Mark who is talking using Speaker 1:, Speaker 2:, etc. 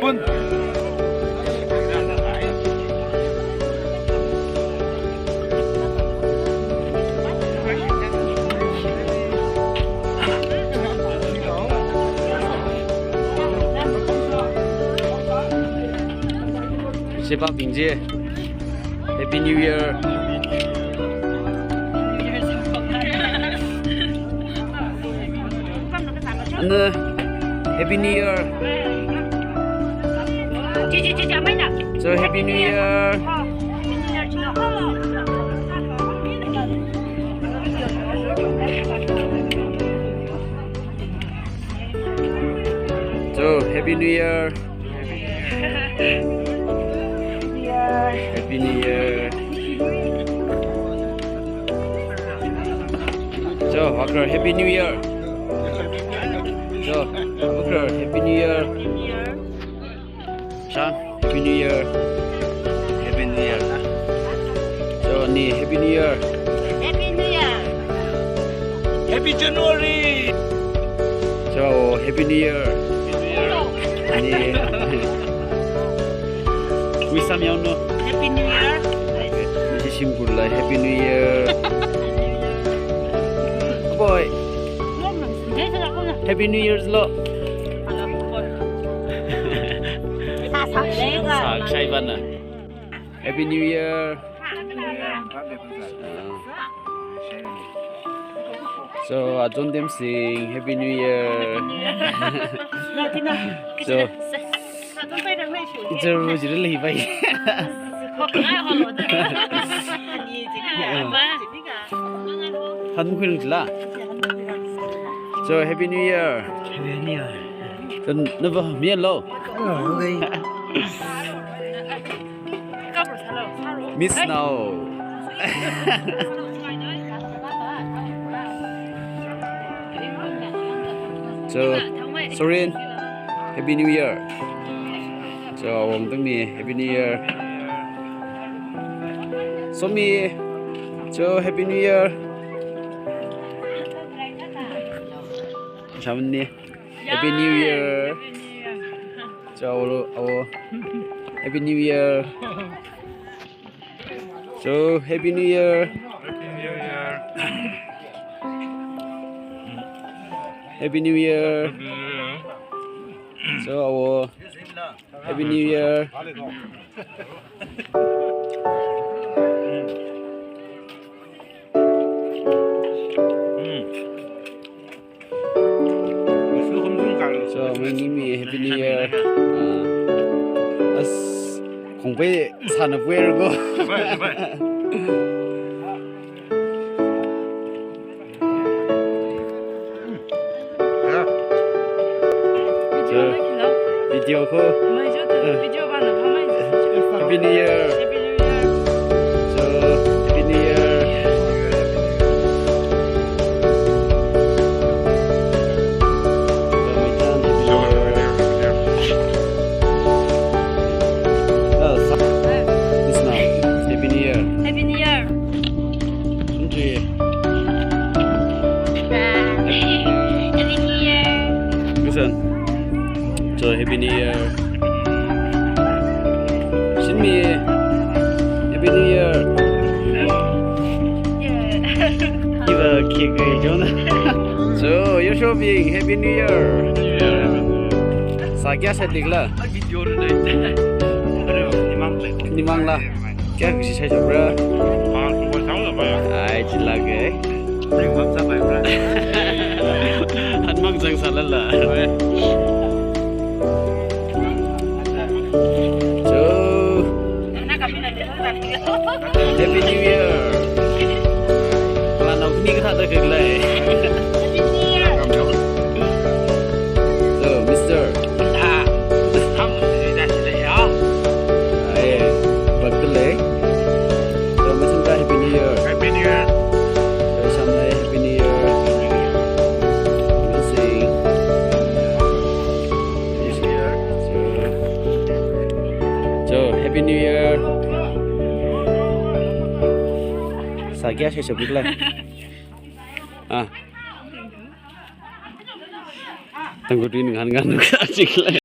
Speaker 1: pun.
Speaker 2: Siapa pinje? Happy New Year. Nah, Happy New Year. So Happy New Year. So Happy New Year. Happy New Year. So Walker, Happy New Year. So Walker, Happy New Year. Sean, Happy New Year.
Speaker 1: Happy New Year.
Speaker 2: So ni Happy New Year.
Speaker 1: Happy January.
Speaker 2: So Happy New Year. Ni Wisa miao no.
Speaker 3: Happy New Year.
Speaker 2: Ni simpulah Happy New Year. Boy. Happy New Year's lo. Sak sai bana. Happy New Year. So Ajon them sing Happy New Year. So这我觉得累呗。很快乐啦。So Happy New Year.
Speaker 1: Happy New Year.
Speaker 2: So never me alone.
Speaker 1: Okay.
Speaker 2: Miss now. So Sorin, Happy New Year. So Wong Teng Ni, Happy New Year. Somi, so Happy New Year. Shaman ni, Happy New Year. So our Happy New Year. So Happy New Year. Happy New Year. So our Happy New Year. So me Happy New Year. As không biết sao nó vui rồi video ko. Happy New Year. So Happy New Year. So Happy New Year. Shinmi, Happy New Year. Give a cake, Jonah. So you're shopping. Happy New Year. Sakya sa digla.
Speaker 1: Video rồi đấy.
Speaker 2: Ni mang la. Kya kusi sai jabra.
Speaker 1: Không có sáu rồi mà.
Speaker 2: Ai chỉ là cái.
Speaker 1: Riêng phẩm sao vậy bra?
Speaker 2: Hắn mang sang salala. Happy New Year. Kalau nak ni kita tak kegelai. So, Mister.
Speaker 1: Không thì ra sẽ đấy đó.
Speaker 2: Betul le. So, macam dah Happy New Year.
Speaker 1: Happy New Year.
Speaker 2: So, sampai Happy New Year. Sing. So, Happy New Year. Sakya saya sebut lah. Tunggu di dengan asik lah.